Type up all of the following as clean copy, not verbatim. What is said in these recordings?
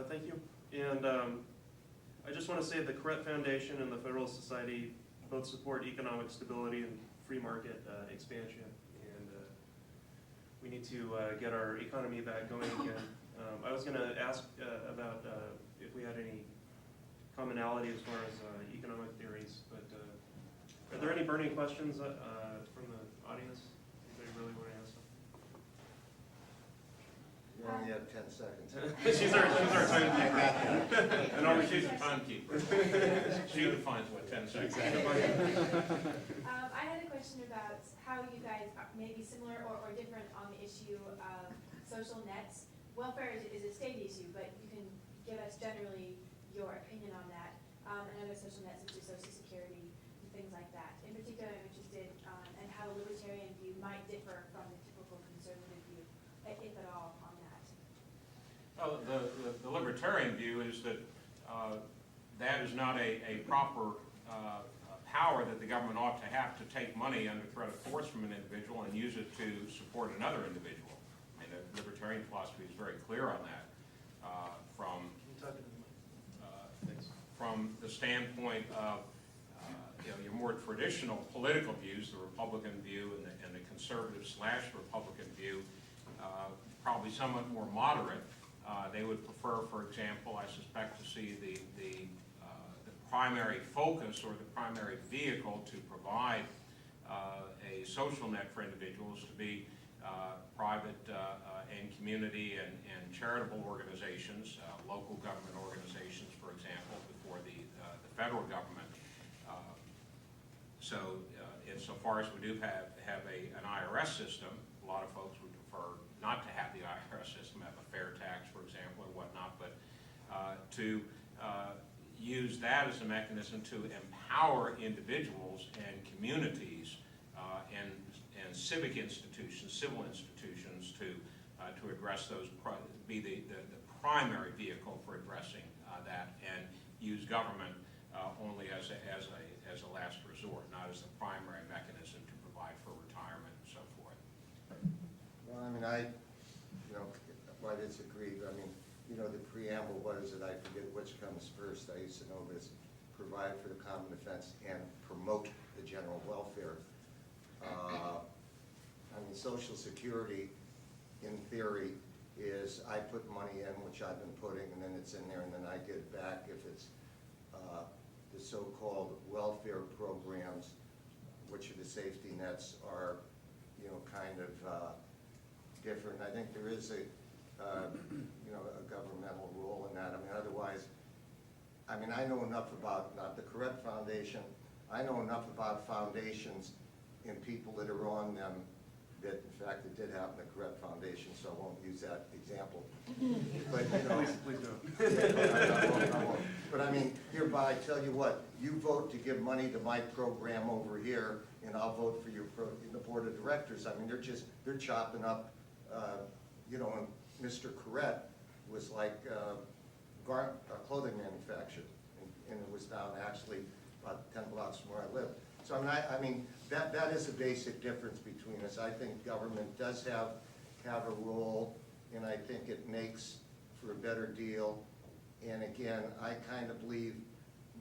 Thank you. And I just want to say the Correct Foundation and the Federalist Society both support economic stability and free market expansion. And we need to get our economy back going again. I was going to ask about if we had any commonality as far as economic theories, but are there any burning questions from the audience? Anybody really want to ask them? You only have 10 seconds. she's our timekeeper. And only she's a timekeeper. She defines what 10 seconds. I had a question about how you guys may be similar or different on the issue of social nets. Welfare is a state issue, but you can give us generally your opinion on that, and other social nets such as Social Security and things like that. In particular, I'm interested in how the libertarian view might differ from the typical conservative view, if at all, on that. Well, the libertarian view is that that is not a proper power that the government ought to have to take money under threat of force from an individual and use it to support another individual. I mean, the libertarian philosophy is very clear on that from the standpoint of your more traditional political views, the Republican view and the conservative/Republican view, probably somewhat more moderate. They would prefer, for example, I suspect, to see the primary focus or the primary vehicle to provide a social net for individuals to be private and community and charitable organizations, local government organizations, for example, before the federal government. So insofar as we do have an IRS system, a lot of folks would prefer not to have the IRS system, have a fair tax, for example, or whatnot, but to use that as a mechanism to empower individuals and communities and civic institutions, civil institutions to address those, be the primary vehicle for addressing that, and use government only as a last resort, not as the primary mechanism to provide for retirement and so forth. Well, I mean, I disagree. I mean, the preamble, what is it? I forget which comes first. I used to know this: provide for the common defense and promote the general welfare. I mean, Social Security, in theory, is I put money in, which I've been putting, and then it's in there, and then I get it back if it's the so-called welfare programs, which are the safety nets, are kind of different. I think there is a governmental role in that. I mean, otherwise, I mean, I know enough about, not the Correct Foundation, I know enough about foundations and people that are on them that, in fact, it did happen at Correct Foundation, so I won't use that example. But, Please do. I won't. But I mean, hereby, tell you what, you vote to give money to my program over here, and I'll vote for your the board of directors. I mean, they're chopping up, and Mr. Correct was like a clothing manufacturer, and it was down actually about 10 blocks from where I live. So I mean, that is a basic difference between us. I think government does have a role, and I think it makes for a better deal. And again, I kind of believe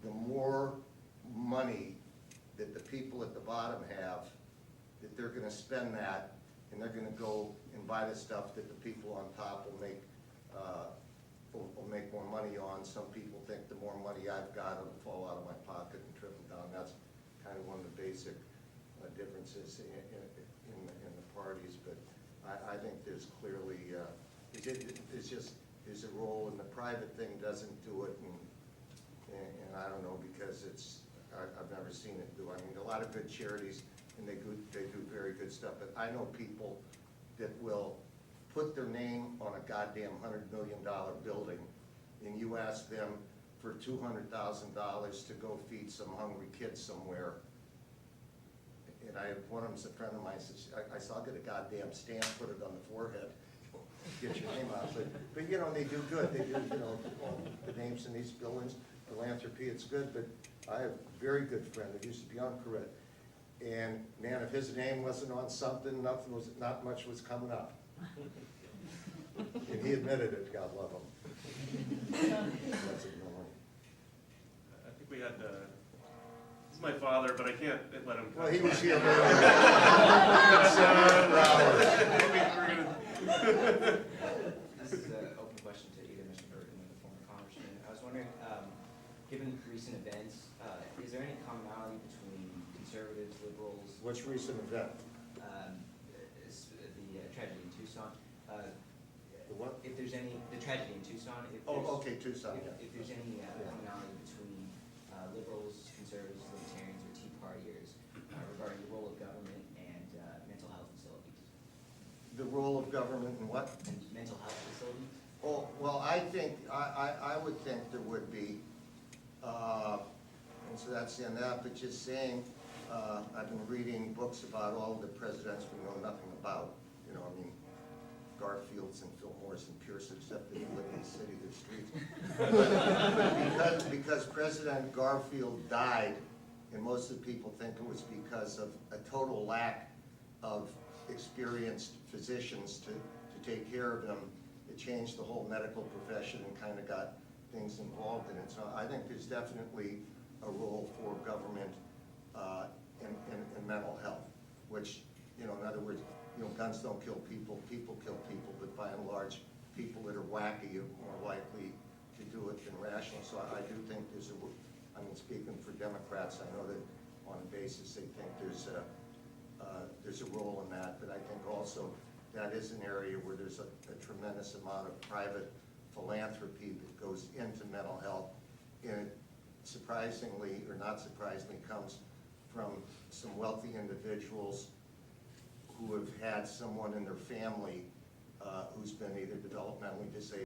the more money that the people at the bottom have, that they're going to spend that, and they're going to go and buy the stuff that the people on top will make more money on. Some people think the more money I've got, it'll fall out of my pocket and trickle down. That's kind of one of the basic differences in the parties. But I think there's clearly there's a role, and the private thing doesn't do it, and I don't know, because I've never seen it do. I mean, a lot of good charities, and they do very good stuff. But I know people that will put their name on a goddamn $100 million building, and you ask them for $200,000 to go feed some hungry kids somewhere. And one of them's a friend of mine, says, I saw, I'll get a goddamn stamp, put it on the forehead, get your name out. But they do good. They do, the names in these buildings, philanthropy, it's good. But I have a very good friend that used to be on Correct. And man, if his name wasn't on something, not much was coming up. And he admitted it, God love him. That's a no. I think we had, this is my father, but I can't let him. Well, he was here earlier. This is an open question to either Mr. Burton or the former Congressman. I was wondering, given recent events, is there any commonality between conservatives, liberals, Which recent event? the tragedy in Tucson? The what? If there's any, the tragedy in Tucson, if there's, Oh, okay, Tucson, yeah. if there's any commonality between liberals, conservatives, libertarians, or Tea Partiers regarding the role of government and mental health facilities. The role of government and what? And mental health facilities? Oh, well, I think, I would think there would be, and so that's the end of that, but just saying, I've been reading books about all the presidents we know nothing about, you know, I mean, Garfields and Fillmores and Pierce, except they live in the city, their streets. But because President Garfield died, and most of the people think it was because of a total lack of experienced physicians to take care of him, it changed the whole medical profession and kind of got things involved in it. So I think there's definitely a role for government in mental health, which, you know, in other words, you know, guns don't kill people, people kill people, but by and large, people that are wacky are more likely to do it than rational. So I do think there's a, I mean, speaking for Democrats, I know that on a basis they think there's a role in that, but I think also that is an area where there's a tremendous amount of private philanthropy that goes into mental health, and it surprisingly, or not surprisingly, comes from some wealthy individuals who have had someone in their family who's been either developmentally disabled